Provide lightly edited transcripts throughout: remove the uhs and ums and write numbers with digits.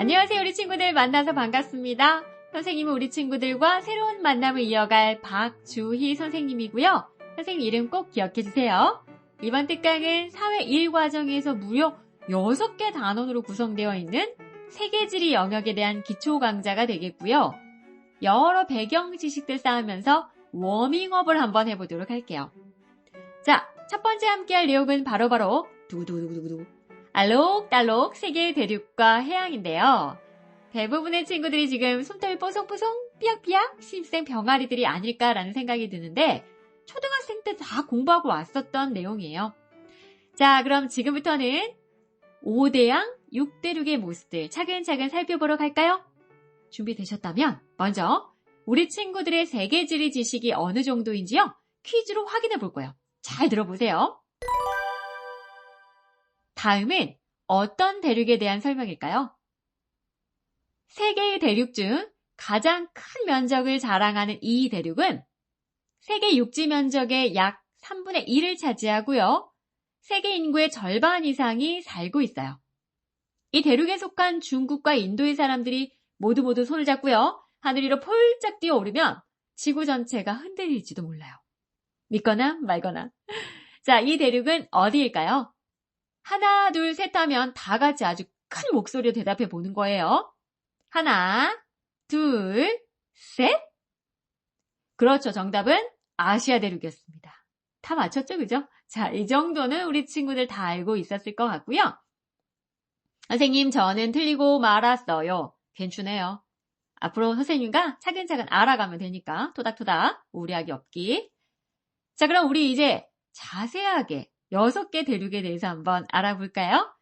안녕하세요, 우리 친구들 만나서 반갑습니다. 선생님은 우리 친구들과 새로운 만남을 이어갈 박주희 선생님이고요. 선생님 이름 꼭 기억해 주세요. 이번 특강은 사회 1과정에서 무려 6개 단원으로 구성되어 있는 세계지리 영역에 대한 기초 강좌가 되겠고요. 여러 배경 지식들 쌓으면서 워밍업을 한번 해보도록 할게요. 자, 첫 번째 함께할 내용은 바로 두구두구두구두구 알록달록 세계의 대륙과 해양인데요. 대부분의 친구들이 지금 솜털 뽀송뽀송 삐약삐약 신입생 병아리들이 아닐까라는 생각이 드는데 초등학생 때 다 공부하고 왔었던 내용이에요. 자, 그럼 지금부터는 5대양 6대륙의 모습들 차근차근 살펴보러 갈까요? 준비되셨다면 먼저 우리 친구들의 세계지리 지식이 어느 정도인지요? 퀴즈로 확인해 볼 거예요. 잘 들어보세요. 다음은 어떤 대륙에 대한 설명일까요? 세계의 대륙 중 가장 큰 면적을 자랑하는 이 대륙은 세계 육지 면적의 약 3분의 1을 차지하고요. 세계 인구의 절반 이상이 살고 있어요. 이 대륙에 속한 중국과 인도의 사람들이 모두 손을 잡고요. 하늘 위로 폴짝 뛰어오르면 지구 전체가 흔들릴지도 몰라요. 믿거나 말거나. 자, 이 대륙은 어디일까요? 하나, 둘, 셋 하면 다 같이 아주 큰 목소리로 대답해 보는 거예요. 하나, 둘, 셋. 그렇죠. 정답은 아시아 대륙이었습니다. 다 맞췄죠? 그죠? 자, 이 정도는 우리 친구들 다 알고 있었을 것 같고요. 선생님, 저는 틀리고 말았어요. 괜찮아요. 앞으로 선생님과 차근차근 알아가면 되니까 토닥토닥 우려하기 없기. 자, 그럼 우리 이제 자세하게 6개 대륙에 대해서 한번 알아볼까요?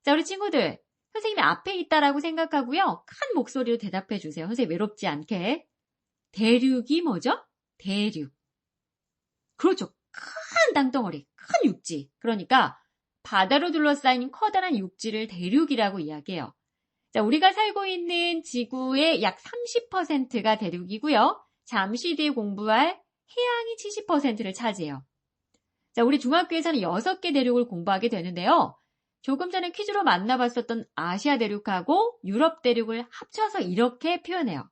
자, 우리 친구들, 선생님이 앞에 있다라고 생각하고요. 큰 목소리로 대답해 주세요. 선생님 외롭지 않게. 대륙이 뭐죠? 대륙. 그렇죠. 큰 땅덩어리, 큰 육지. 그러니까 바다로 둘러싸인 커다란 육지를 대륙이라고 이야기해요. 자, 우리가 살고 있는 지구의 약 30%가 대륙이고요. 잠시 뒤에 공부할 해양이 70%를 차지해요. 자, 우리 중학교에서는 6개 대륙을 공부하게 되는데요. 조금 전에 퀴즈로 만나봤었던 아시아 대륙하고 유럽 대륙을 합쳐서 이렇게 표현해요.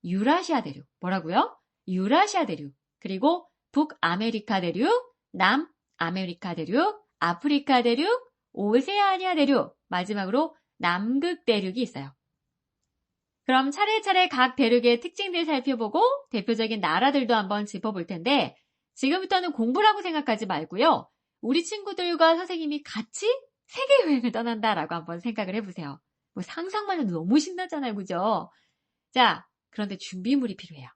유라시아 대륙. 뭐라고요? 유라시아 대륙. 그리고 북아메리카 대륙, 남아메리카 대륙, 아프리카 대륙, 오세아니아 대륙, 마지막으로 남극 대륙이 있어요. 그럼 차례차례 각 대륙의 특징들 살펴보고 대표적인 나라들도 한번 짚어볼 텐데 지금부터는 공부라고 생각하지 말고요. 우리 친구들과 선생님이 같이 세계여행을 떠난다라고 한번 생각을 해보세요. 뭐 상상만 해도 너무 신나잖아요. 그죠? 자, 그런데 준비물이 필요해요.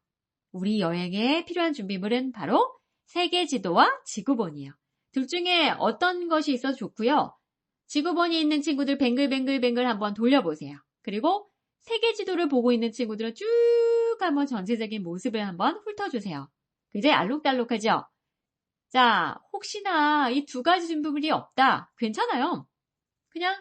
우리 여행에 필요한 준비물은 바로 세계지도와 지구본이에요. 둘 중에 어떤 것이 있어도 좋고요. 지구본이 있는 친구들 뱅글뱅글 한번 돌려보세요. 그리고 세계지도를 보고 있는 친구들은 쭉 한번 전체적인 모습을 한번 훑어주세요. 굉장히 알록달록하죠? 자, 혹시나 이 두 가지 준비물이 없다. 괜찮아요. 그냥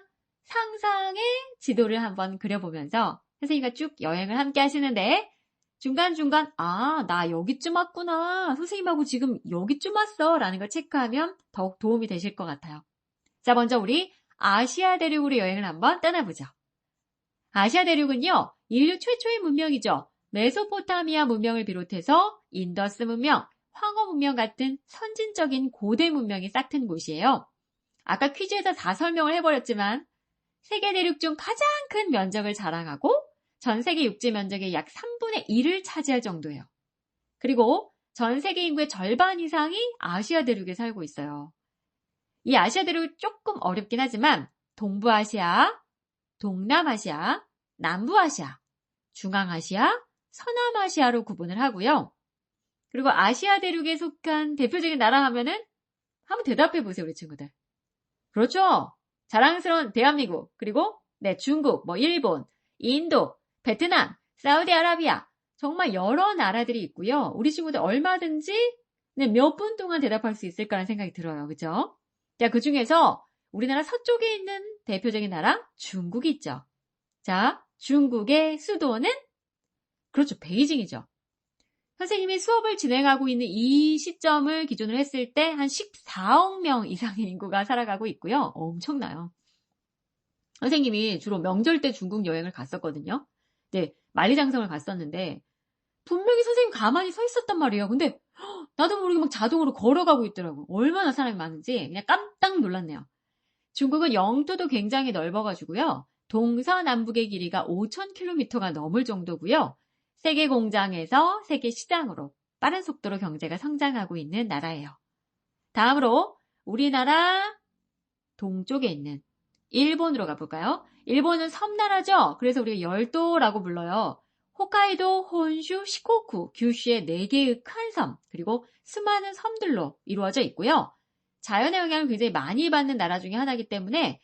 상상의 지도를 한번 그려보면서 선생님과 쭉 여행을 함께 하시는데 중간중간 나 여기쯤 왔구나. 선생님하고 지금 여기쯤 왔어. 라는 걸 체크하면 더욱 도움이 되실 것 같아요. 자, 먼저 우리 아시아 대륙으로 여행을 한번 떠나보죠. 아시아 대륙은요, 인류 최초의 문명이죠. 메소포타미아 문명을 비롯해서 인더스 문명, 황허 문명 같은 선진적인 고대 문명이 싹튼 곳이에요. 아까 퀴즈에서 다 설명을 해버렸지만 세계 대륙 중 가장 큰 면적을 자랑하고 전 세계 육지 면적의 약 3분의 1을 차지할 정도예요. 그리고 전 세계 인구의 절반 이상이 아시아 대륙에 살고 있어요. 이 아시아 대륙이 조금 어렵긴 하지만 동부아시아, 동남아시아, 남부아시아, 중앙아시아, 서남아시아로 구분을 하고요. 그리고 아시아 대륙에 속한 대표적인 나라 하면은 한번 대답해 보세요, 우리 친구들. 그렇죠. 자랑스러운 대한민국, 그리고 중국, 일본, 인도, 베트남, 사우디아라비아 정말 여러 나라들이 있고요. 우리 친구들 얼마든지 몇 분 동안 대답할 수 있을 거라는 생각이 들어요. 그죠? 자, 그 중에서 우리나라 서쪽에 있는 대표적인 나라 중국이 있죠. 자, 중국의 수도는 그렇죠. 베이징이죠. 선생님이 수업을 진행하고 있는 이 시점을 기준으로 했을 때 한 14억 명 이상의 인구가 살아가고 있고요. 엄청나요. 선생님이 주로 명절 때 중국 여행을 갔었거든요. 네, 만리장성을 갔었는데 분명히 선생님 가만히 서 있었단 말이에요. 근데 나도 모르게 막 자동으로 걸어가고 있더라고. 얼마나 사람이 많은지 그냥 깜짝 놀랐네요. 중국은 영토도 굉장히 넓어가지고요. 동서남북의 길이가 5,000km가 넘을 정도고요. 세계 공장에서 세계 시장으로 빠른 속도로 경제가 성장하고 있는 나라예요. 다음으로 우리나라 동쪽에 있는 일본으로 가볼까요? 일본은 섬나라죠? 그래서 우리가 열도라고 불러요. 홋카이도, 혼슈, 시코쿠, 규슈의 4개의 큰 섬, 그리고 수많은 섬들로 이루어져 있고요. 자연의 영향을 굉장히 많이 받는 나라 중에 하나이기 때문에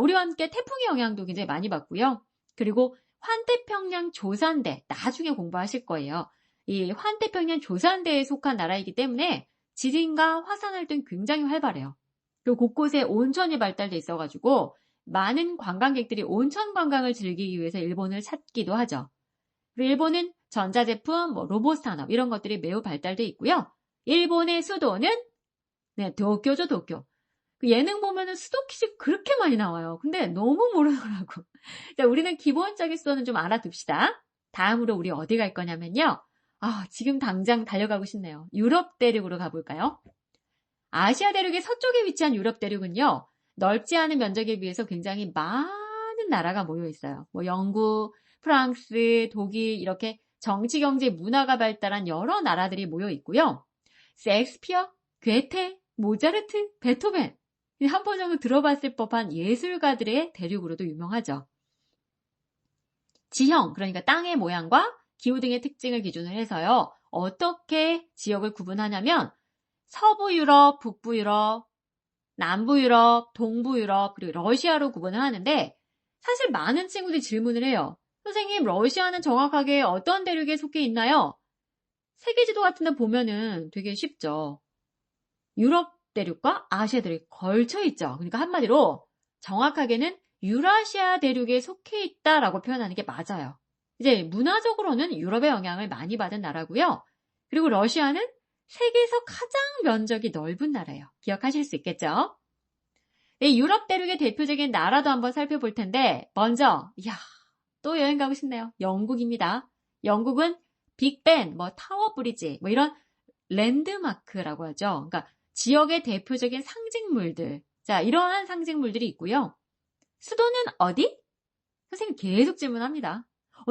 우리와 함께 태풍의 영향도 굉장히 많이 받고요. 그리고 환태평양 조산대, 나중에 공부하실 거예요. 이 환태평양 조산대에 속한 나라이기 때문에 지진과 화산 활동이 굉장히 활발해요. 그리고 곳곳에 온천이 발달돼 있어가지고 많은 관광객들이 온천 관광을 즐기기 위해서 일본을 찾기도 하죠. 그리고 일본은 전자제품, 로봇 산업 이런 것들이 매우 발달돼 있고요. 일본의 수도는 네, 도쿄죠, 도쿄. 그 예능 보면은 수도 퀴즈 그렇게 많이 나와요. 근데 너무 모르더라고. 자, 우리는 기본적인 수도는 좀 알아둡시다. 다음으로 우리 어디 갈 거냐면요. 지금 당장 달려가고 싶네요. 유럽 대륙으로 가볼까요? 아시아 대륙의 서쪽에 위치한 유럽 대륙은요. 넓지 않은 면적에 비해서 굉장히 많은 나라가 모여 있어요. 영국, 프랑스, 독일 이렇게 정치, 경제, 문화가 발달한 여러 나라들이 모여 있고요. 셰익스피어, 괴테, 모차르트, 베토벤 한 번 정도 들어봤을 법한 예술가들의 대륙으로도 유명하죠. 지형, 그러니까 땅의 모양과 기후 등의 특징을 기준으로 해서요. 어떻게 지역을 구분하냐면 서부 유럽, 북부 유럽, 남부 유럽, 동부 유럽, 그리고 러시아로 구분을 하는데 사실 많은 친구들이 질문을 해요. 선생님, 러시아는 정확하게 어떤 대륙에 속해 있나요? 세계지도 같은 데 보면은 되게 쉽죠. 유럽 대륙과 아시아 대륙이 걸쳐 있죠. 그러니까 한마디로 정확하게는 유라시아 대륙에 속해 있다라고 표현하는 게 맞아요. 이제 문화적으로는 유럽의 영향을 많이 받은 나라고요. 그리고 러시아는 세계에서 가장 면적이 넓은 나라예요. 기억하실 수 있겠죠? 이 유럽 대륙의 대표적인 나라도 한번 살펴볼 텐데 먼저 또 여행 가고 싶네요. 영국입니다. 영국은 빅벤, 타워 브리지 이런 랜드마크라고 하죠. 그러니까 지역의 대표적인 상징물들. 자, 이러한 상징물들이 있고요. 수도는 어디? 선생님 계속 질문합니다.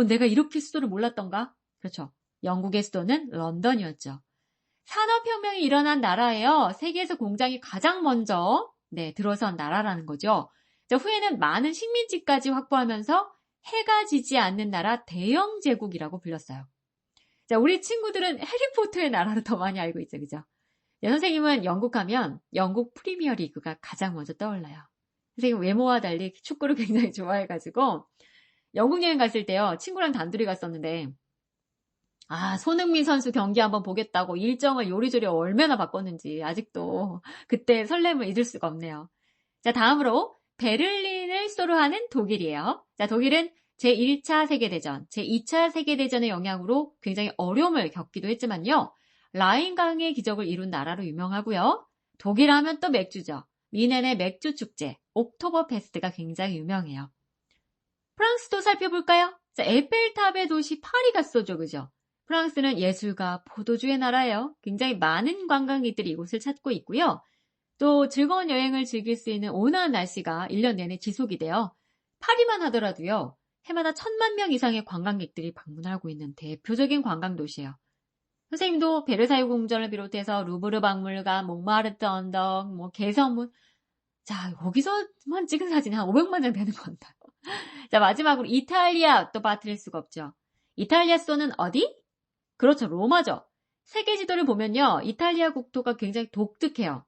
내가 이렇게 수도를 몰랐던가? 그렇죠. 영국의 수도는 런던이었죠. 산업혁명이 일어난 나라예요. 세계에서 공장이 가장 먼저 들어선 나라라는 거죠. 자, 후에는 많은 식민지까지 확보하면서 해가 지지 않는 나라 대영 제국이라고 불렸어요. 자, 우리 친구들은 해리포터의 나라로 더 많이 알고 있죠. 그죠? 네, 선생님은 영국 하면 영국 프리미어 리그가 가장 먼저 떠올라요. 선생님 외모와 달리 축구를 굉장히 좋아해가지고 영국 여행 갔을 때요. 친구랑 단둘이 갔었는데 손흥민 선수 경기 한번 보겠다고 일정을 요리조리 얼마나 바꿨는지 아직도 그때 설렘을 잊을 수가 없네요. 자, 다음으로 베를린을 수도로 하는 독일이에요. 자, 독일은 제1차 세계대전, 제2차 세계대전의 영향으로 굉장히 어려움을 겪기도 했지만요. 라인강의 기적을 이룬 나라로 유명하고요. 독일 하면 또 맥주죠. 미넨의 맥주 축제, 옥토버 페스트가 굉장히 유명해요. 프랑스도 살펴볼까요? 자, 에펠탑의 도시 파리가 수도죠, 그죠? 프랑스는 예술가, 포도주의 나라예요. 굉장히 많은 관광객들이 이곳을 찾고 있고요. 또 즐거운 여행을 즐길 수 있는 온화한 날씨가 1년 내내 지속이 돼요. 파리만 하더라도요. 해마다 1,000만 명 이상의 관광객들이 방문하고 있는 대표적인 관광도시예요. 선생님도 베르사유 궁전을 비롯해서 루브르 박물관, 몽마르트 언덕, 개선문 자, 거기서만 찍은 사진이 한 500만 장 되는 것 같아요. 자, 마지막으로 이탈리아 또 빠뜨릴 수가 없죠. 이탈리아 수도는 어디? 그렇죠. 로마죠. 세계 지도를 보면요. 이탈리아 국토가 굉장히 독특해요.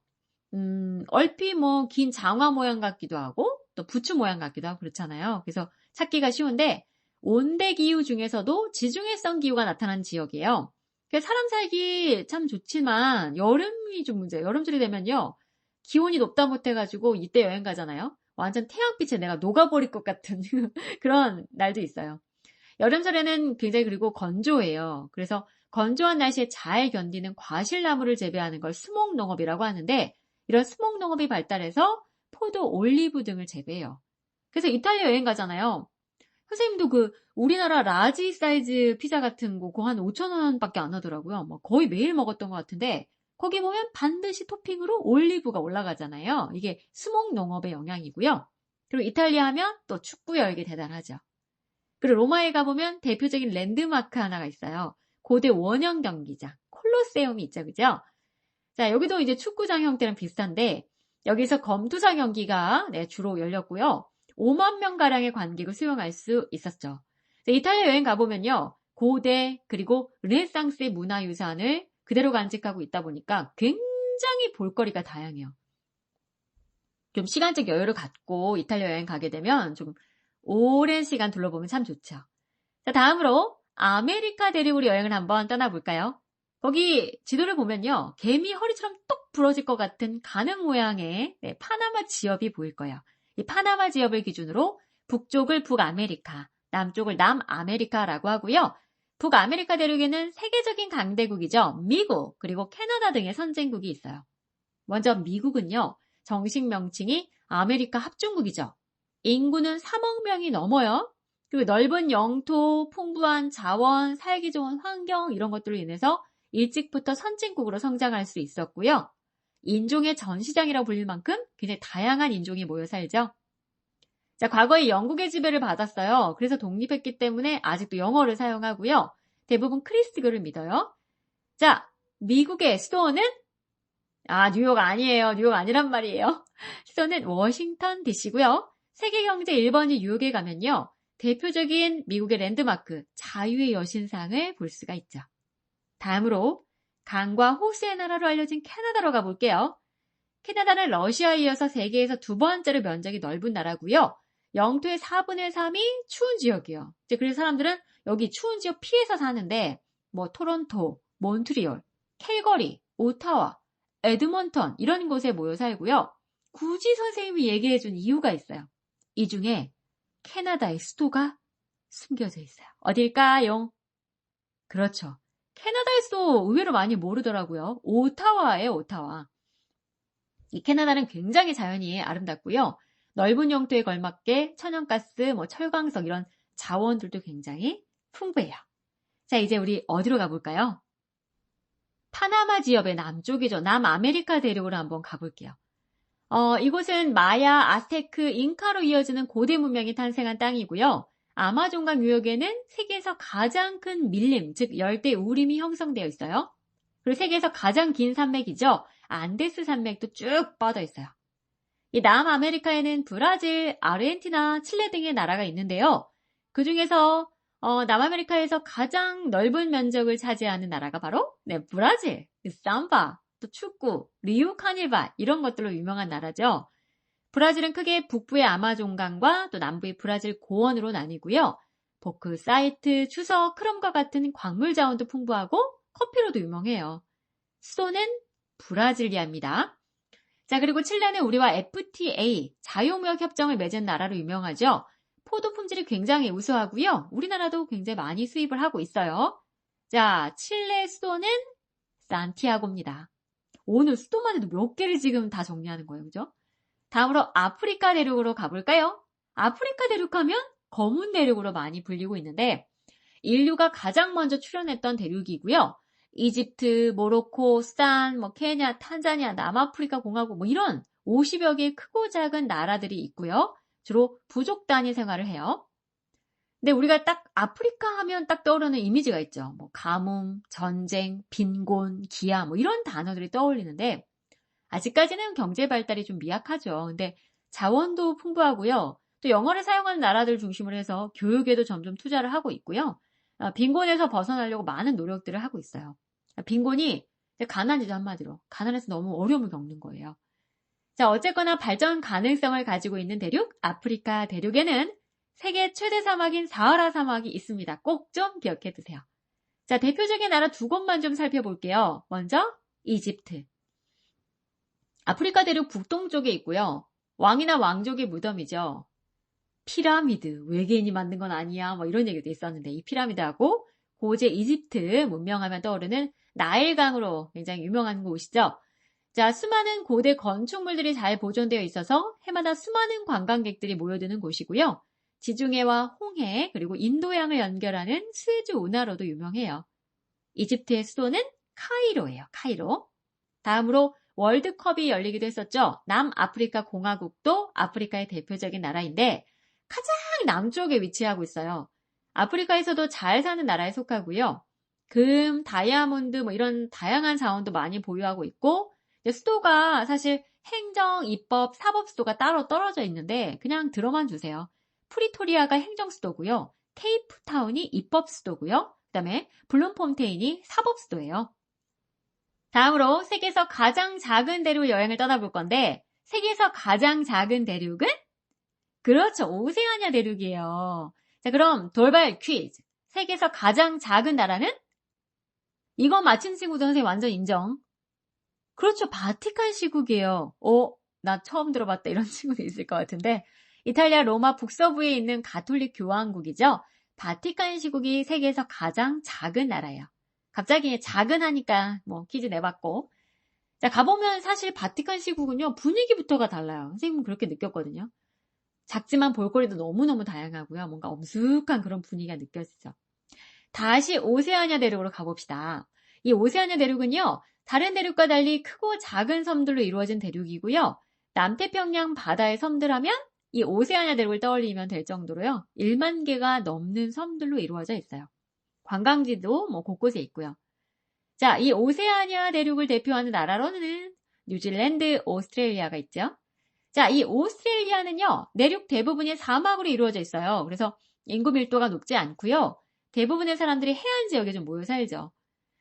얼핏 긴 장화 모양 같기도 하고 또 부추 모양 같기도 하고 그렇잖아요. 그래서 찾기가 쉬운데 온대 기후 중에서도 지중해성 기후가 나타나는 지역이에요. 그래서 사람 살기 참 좋지만 여름이 좀 문제예요. 여름철이 되면요. 기온이 높다 못해가지고 이때 여행 가잖아요. 완전 태양빛에 내가 녹아버릴 것 같은 그런 날도 있어요. 여름철에는 굉장히 그리고 건조해요. 그래서 건조한 날씨에 잘 견디는 과실나무를 재배하는 걸 수목농업이라고 하는데 이런 수목농업이 발달해서 포도, 올리브 등을 재배해요. 그래서 이탈리아 여행 가잖아요. 선생님도 우리나라 라지 사이즈 피자 같은 거 그거 한 5,000원밖에 안 하더라고요. 뭐 거의 매일 먹었던 것 같은데 거기 보면 반드시 토핑으로 올리브가 올라가잖아요. 이게 수목 농업의 영향이고요. 그리고 이탈리아 하면 또 축구 열기 대단하죠. 그리고 로마에 가보면 대표적인 랜드마크 하나가 있어요. 고대 원형 경기장, 콜로세움이 있죠, 그죠? 자, 여기도 이제 축구장 형태랑 비슷한데 여기서 검투사 경기가 주로 열렸고요. 5만 명가량의 관객을 수용할 수 있었죠. 이탈리아 여행 가보면요. 고대 그리고 르네상스의 문화유산을 그대로 간직하고 있다 보니까 굉장히 볼거리가 다양해요. 좀 시간적 여유를 갖고 이탈리아 여행 가게 되면 좀 오랜 시간 둘러보면 참 좋죠. 자, 다음으로 아메리카 대륙으로 여행을 한번 떠나볼까요? 거기 지도를 보면요. 개미 허리처럼 똑 부러질 것 같은 가는 모양의 파나마 지역이 보일 거예요. 이 파나마 지역을 기준으로 북쪽을 북아메리카, 남쪽을 남아메리카라고 하고요. 북아메리카 대륙에는 세계적인 강대국이죠. 미국, 그리고 캐나다 등의 선진국이 있어요. 먼저 미국은요. 정식 명칭이 아메리카 합중국이죠. 인구는 3억 명이 넘어요. 그리고 넓은 영토, 풍부한 자원, 살기 좋은 환경 이런 것들로 인해서 일찍부터 선진국으로 성장할 수 있었고요. 인종의 전시장이라고 불릴 만큼 굉장히 다양한 인종이 모여 살죠. 자, 과거에 영국의 지배를 받았어요. 그래서 독립했기 때문에 아직도 영어를 사용하고요. 대부분 크리스트교를 믿어요. 자, 미국의 수도는 뉴욕 아니에요. 뉴욕 아니란 말이에요. 수도는 워싱턴 DC고요. 세계경제 1번지 뉴욕에 가면요. 대표적인 미국의 랜드마크 자유의 여신상을 볼 수가 있죠. 다음으로 강과 호수의 나라로 알려진 캐나다로 가볼게요. 캐나다는 러시아에 이어서 세계에서 두 번째로 면적이 넓은 나라고요. 영토의 4분의 3이 추운 지역이에요. 그래서 사람들은 여기 추운 지역 피해서 사는데 토론토, 몬트리올, 캘거리, 오타와, 에드먼턴 이런 곳에 모여 살고요. 굳이 선생님이 얘기해준 이유가 있어요. 이 중에 캐나다의 수도가 숨겨져 있어요. 어딜까요? 그렇죠. 캐나다의 수도 의외로 많이 모르더라고요. 오타와예요, 오타와. 이 캐나다는 굉장히 자연이 아름답고요. 넓은 영토에 걸맞게 천연가스, 철광석 이런 자원들도 굉장히 풍부해요. 자, 이제 우리 어디로 가볼까요? 파나마 지역의 남쪽이죠. 남아메리카 대륙으로 한번 가볼게요. 이곳은 마야, 아스테크, 잉카로 이어지는 고대 문명이 탄생한 땅이고요. 아마존강 유역에는 세계에서 가장 큰 밀림, 즉 열대 우림이 형성되어 있어요. 그리고 세계에서 가장 긴 산맥이죠. 안데스 산맥도 쭉 뻗어 있어요. 이 남아메리카에는 브라질, 아르헨티나, 칠레 등의 나라가 있는데요. 그 중에서 남아메리카에서 가장 넓은 면적을 차지하는 나라가 바로 브라질, 삼바, 또 축구, 리우 카니발 이런 것들로 유명한 나라죠. 브라질은 크게 북부의 아마존강과 또 남부의 브라질 고원으로 나뉘고요. 보크사이트, 추석, 크롬과 같은 광물 자원도 풍부하고 커피로도 유명해요. 수도는 브라질리아입니다. 자, 그리고 칠레는 우리와 FTA, 자유무역 협정을 맺은 나라로 유명하죠. 포도 품질이 굉장히 우수하고요. 우리나라도 굉장히 많이 수입을 하고 있어요. 자, 칠레 수도는 산티아고입니다. 오늘 수도만 해도 몇 개를 지금 다 정리하는 거예요. 그죠? 다음으로 아프리카 대륙으로 가볼까요? 아프리카 대륙 하면 검은 대륙으로 많이 불리고 있는데 인류가 가장 먼저 출현했던 대륙이고요. 이집트, 모로코, 수단, 케냐, 탄자니아, 남아프리카 공화국 이런 50여 개의 크고 작은 나라들이 있고요. 주로 부족 단위 생활을 해요. 근데 우리가 딱 아프리카 하면 딱 떠오르는 이미지가 있죠. 가뭄, 전쟁, 빈곤, 기아 이런 단어들이 떠올리는데 아직까지는 경제 발달이 좀 미약하죠. 근데 자원도 풍부하고요. 또 영어를 사용하는 나라들 중심으로 해서 교육에도 점점 투자를 하고 있고요. 빈곤에서 벗어나려고 많은 노력들을 하고 있어요. 빈곤이 가난이죠, 한마디로. 가난해서 너무 어려움을 겪는 거예요. 자, 어쨌거나 발전 가능성을 가지고 있는 대륙, 아프리카 대륙에는 세계 최대 사막인 사하라 사막이 있습니다. 꼭 좀 기억해 두세요. 자, 대표적인 나라 두 곳만 좀 살펴볼게요. 먼저 이집트. 아프리카 대륙 북동쪽에 있고요. 왕이나 왕족의 무덤이죠. 피라미드, 외계인이 만든 건 아니야, 이런 얘기도 있었는데 이 피라미드하고 고제 이집트 문명하면 떠오르는 나일강으로 굉장히 유명한 곳이죠. 자, 수많은 고대 건축물들이 잘 보존되어 있어서 해마다 수많은 관광객들이 모여드는 곳이고요. 지중해와 홍해 그리고 인도양을 연결하는 스에즈 운하로도 유명해요. 이집트의 수도는 카이로예요. 카이로. 다음으로 월드컵이 열리기도 했었죠. 남아프리카 공화국도 아프리카의 대표적인 나라인데 가장 남쪽에 위치하고 있어요. 아프리카에서도 잘 사는 나라에 속하고요. 금, 다이아몬드 뭐 이런 다양한 자원도 많이 보유하고 있고 수도가 사실 행정, 입법, 사법 수도가 따로 떨어져 있는데 그냥 들어만 주세요. 프리토리아가 행정 수도고요. 케이프타운이 입법 수도고요. 그다음에 블룸폰테인이 사법 수도예요. 다음으로 세계에서 가장 작은 대륙 여행을 떠나볼 건데 세계에서 가장 작은 대륙은? 그렇죠. 오세아니아 대륙이에요. 자, 그럼 돌발 퀴즈. 세계에서 가장 작은 나라는? 이거 맞힌 친구도 선생님 완전 인정. 그렇죠. 바티칸 시국이에요. 나 처음 들어봤다 이런 친구도 있을 것 같은데 이탈리아 로마 북서부에 있는 가톨릭 교황국이죠. 바티칸 시국이 세계에서 가장 작은 나라예요. 갑자기 작은 하니까 뭐 퀴즈 내봤고 자 가보면 사실 바티칸 시국은요 분위기부터가 달라요. 선생님은 그렇게 느꼈거든요. 작지만 볼거리도 너무너무 다양하고요. 뭔가 엄숙한 그런 분위기가 느껴지죠. 다시 오세아니아 대륙으로 가봅시다. 이 오세아니아 대륙은요. 다른 대륙과 달리 크고 작은 섬들로 이루어진 대륙이고요. 남태평양 바다의 섬들 하면 이 오세아니아 대륙을 떠올리면 될 정도로요. 1만 개가 넘는 섬들로 이루어져 있어요. 관광지도 뭐 곳곳에 있고요. 자, 이 오세아니아 대륙을 대표하는 나라로는 뉴질랜드, 오스트레일리아가 있죠. 자, 이 오스트레일리아는요. 내륙 대부분이 사막으로 이루어져 있어요. 그래서 인구 밀도가 높지 않고요. 대부분의 사람들이 해안 지역에 좀 모여 살죠.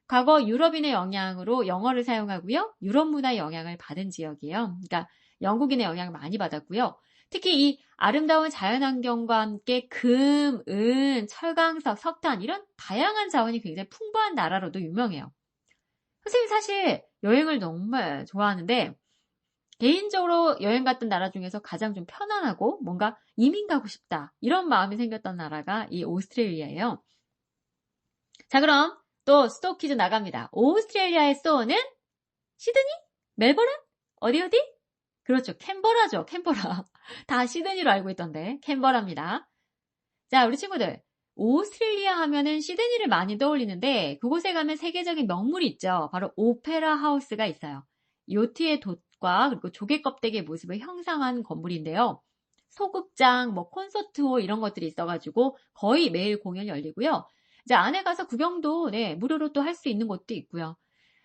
과거 유럽인의 영향으로 영어를 사용하고요. 유럽 문화의 영향을 받은 지역이에요. 그러니까 영국인의 영향을 많이 받았고요. 특히 이 아름다운 자연환경과 함께 금, 은, 철강석, 석탄 이런 다양한 자원이 굉장히 풍부한 나라로도 유명해요. 선생님 사실 여행을 정말 좋아하는데 개인적으로 여행 갔던 나라 중에서 가장 좀 편안하고 뭔가 이민 가고 싶다 이런 마음이 생겼던 나라가 이 오스트레일리아예요. 자 그럼 또 수도 퀴즈 나갑니다. 오스트레일리아의 수도는 시드니? 멜버른? 어디? 그렇죠. 캔버라죠. 캔버라. 다 시드니로 알고 있던데 캔버라입니다. 자 우리 친구들 오스트레일리아 하면은 시드니를 많이 떠올리는데 그곳에 가면 세계적인 명물이 있죠. 바로 오페라 하우스가 있어요. 요트의 돛과 그리고 조개 껍데기의 모습을 형상한 건물인데요. 소극장, 뭐 콘서트홀 이런 것들이 있어가지고 거의 매일 공연이 열리고요. 이제 안에 가서 구경도 무료로 또 할 수 있는 곳도 있고요.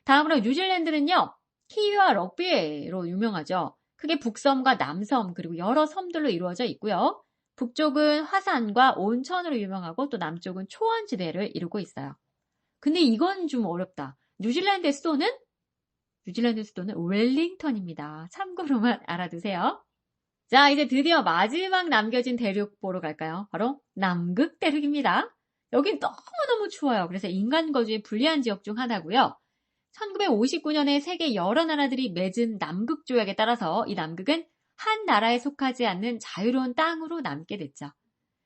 다음으로 뉴질랜드는요. 키위와 럭비로 유명하죠. 크게 북섬과 남섬 그리고 여러 섬들로 이루어져 있고요. 북쪽은 화산과 온천으로 유명하고 또 남쪽은 초원지대를 이루고 있어요. 근데 이건 좀 어렵다. 뉴질랜드의 수도는? 뉴질랜드 수도는 웰링턴입니다. 참고로만 알아두세요. 자, 이제 드디어 마지막 남겨진 대륙 보러 갈까요? 바로 남극 대륙입니다. 여긴 너무너무 추워요. 그래서 인간 거주에 불리한 지역 중 하나고요. 1959년에 세계 여러 나라들이 맺은 남극 조약에 따라서 이 남극은 한 나라에 속하지 않는 자유로운 땅으로 남게 됐죠.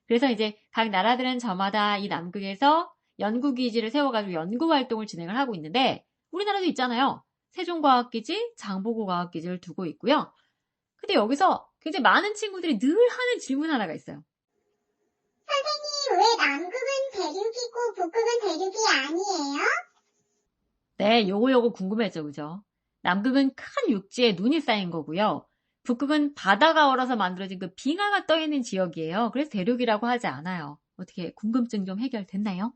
그래서 이제 각 나라들은 저마다 이 남극에서 연구기지를 세워가지고 연구 활동을 진행을 하고 있는데 우리나라도 있잖아요. 세종과학기지, 장보고과학기지를 두고 있고요. 근데 여기서 굉장히 많은 친구들이 늘 하는 질문 하나가 있어요. 선생님, 왜 남극은 대륙이고 북극은 대륙이 아니에요? 네, 요거 궁금했죠, 그죠? 남극은 큰 육지에 눈이 쌓인 거고요. 북극은 바다가 얼어서 만들어진 그 빙하가 떠있는 지역이에요. 그래서 대륙이라고 하지 않아요. 어떻게 궁금증 좀 해결됐나요?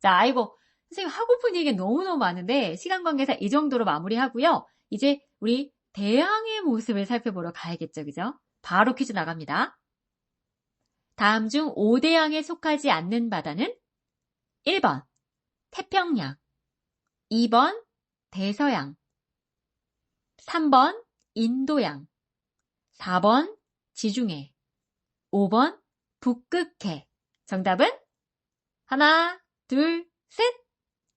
자, 아이고, 선생님 하고픈 얘기 너무너무 많은데 시간 관계상 이 정도로 마무리하고요. 이제 우리 대양의 모습을 살펴보러 가야겠죠, 그죠? 바로 퀴즈 나갑니다. 다음 중 5대양에 속하지 않는 바다는 1번 태평양, 2번 대서양, 3번 인도양, 4번 지중해, 5번 북극해. 정답은? 하나, 둘, 셋.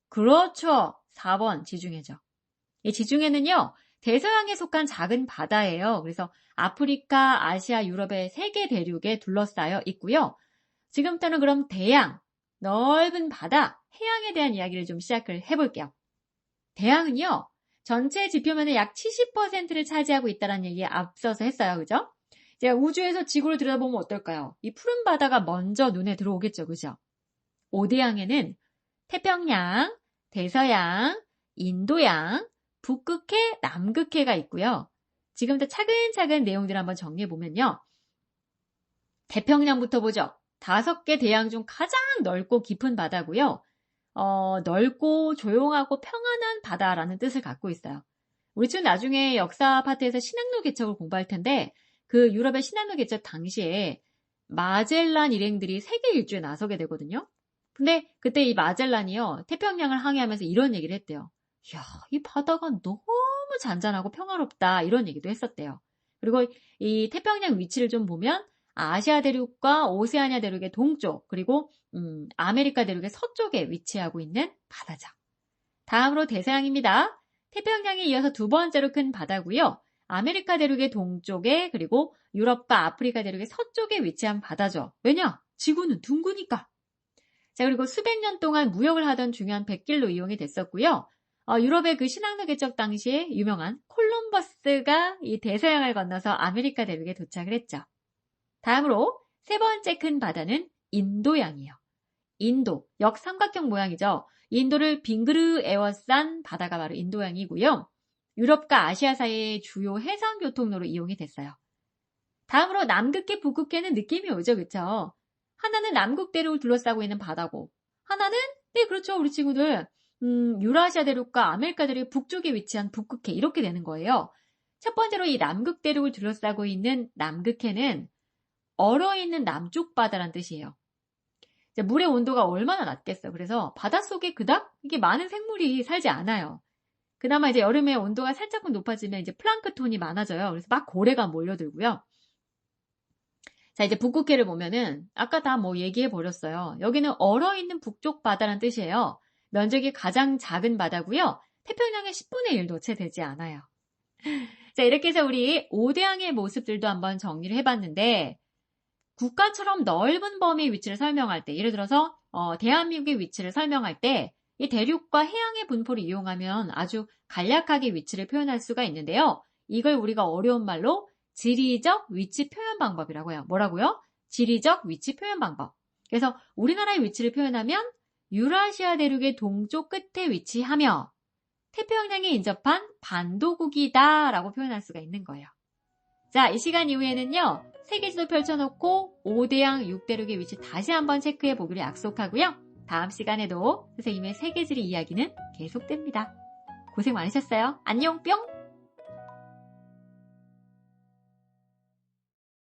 그렇죠. 4번 지중해죠. 이 지중해는요. 대서양에 속한 작은 바다예요. 그래서 아프리카, 아시아, 유럽의 3개 대륙에 둘러싸여 있고요. 지금부터는 그럼 대양, 넓은 바다, 해양에 대한 이야기를 좀 시작을 해볼게요. 대양은요. 전체 지표면의 약 70%를 차지하고 있다는 얘기 앞서서 했어요. 그죠? 이제 우주에서 지구를 들여다보면 어떨까요? 이 푸른 바다가 먼저 눈에 들어오겠죠. 그죠? 오대양에는 태평양, 대서양, 인도양, 북극해, 남극해가 있고요. 지금부터 차근차근 내용들을 한번 정리해보면요. 태평양부터 보죠. 5개 대양 중 가장 넓고 깊은 바다고요. 넓고 조용하고 평안한 바다라는 뜻을 갖고 있어요. 우리 중 나중에 역사 파트에서 신항로 개척을 공부할 텐데 그 유럽의 신항로 개척 당시에 마젤란 일행들이 세계 일주에 나서게 되거든요. 근데 그때 이 마젤란이요. 태평양을 항해하면서 이런 얘기를 했대요. 이야, 이 바다가 너무 잔잔하고 평화롭다. 이런 얘기도 했었대요. 그리고 이 태평양 위치를 좀 보면 아시아 대륙과 오세아니아 대륙의 동쪽, 그리고 아메리카 대륙의 서쪽에 위치하고 있는 바다죠. 다음으로 대서양입니다. 태평양에 이어서 두 번째로 큰 바다고요. 아메리카 대륙의 동쪽에 그리고 유럽과 아프리카 대륙의 서쪽에 위치한 바다죠. 왜냐? 지구는 둥그니까. 자, 그리고 수백 년 동안 무역을 하던 중요한 백길로 이용이 됐었고요. 유럽의 그 신항로 개척 당시에 유명한 콜럼버스가 이 대서양을 건너서 아메리카 대륙에 도착을 했죠. 다음으로 세 번째 큰 바다는 인도양이에요. 인도, 역삼각형 모양이죠. 인도를 빙그르 에워싼 바다가 바로 인도양이고요. 유럽과 아시아 사이의 주요 해상 교통로로 이용이 됐어요. 다음으로 남극해, 북극해는 느낌이 오죠, 그쵸? 하나는 남극 대륙을 둘러싸고 있는 바다고, 하나는, 네, 그렇죠, 우리 친구들. 유라시아 대륙과 아메리카 대륙 북쪽에 위치한 북극해, 이렇게 되는 거예요. 첫 번째로 이 남극 대륙을 둘러싸고 있는 남극해는 얼어있는 남쪽 바다란 뜻이에요. 물의 온도가 얼마나 낮겠어요. 그래서 바닷속에 그닥 이게 많은 생물이 살지 않아요. 그나마 이제 여름에 온도가 살짝 높아지면 이제 플랑크톤이 많아져요. 그래서 막 고래가 몰려들고요. 자, 이제 북극해를 보면은 아까 다 뭐 얘기해 버렸어요. 여기는 얼어있는 북쪽 바다란 뜻이에요. 면적이 가장 작은 바다고요. 태평양의 10분의 1도 채 되지 않아요. 자, 이렇게 해서 우리 5대양의 모습들도 한번 정리를 해봤는데 국가처럼 넓은 범위의 위치를 설명할 때, 예를 들어서 대한민국의 위치를 설명할 때 이 대륙과 해양의 분포를 이용하면 아주 간략하게 위치를 표현할 수가 있는데요. 이걸 우리가 어려운 말로 지리적 위치 표현 방법이라고 해요. 뭐라고요? 지리적 위치 표현 방법. 그래서 우리나라의 위치를 표현하면 유라시아 대륙의 동쪽 끝에 위치하며 태평양에 인접한 반도국이다 라고 표현할 수가 있는 거예요. 자, 이 시간 이후에는요. 세계지도 펼쳐놓고 5대양 6대륙의 위치 다시 한번 체크해 보기로 약속하고요. 다음 시간에도 선생님의 세계지리 이야기는 계속됩니다. 고생 많으셨어요. 안녕 뿅!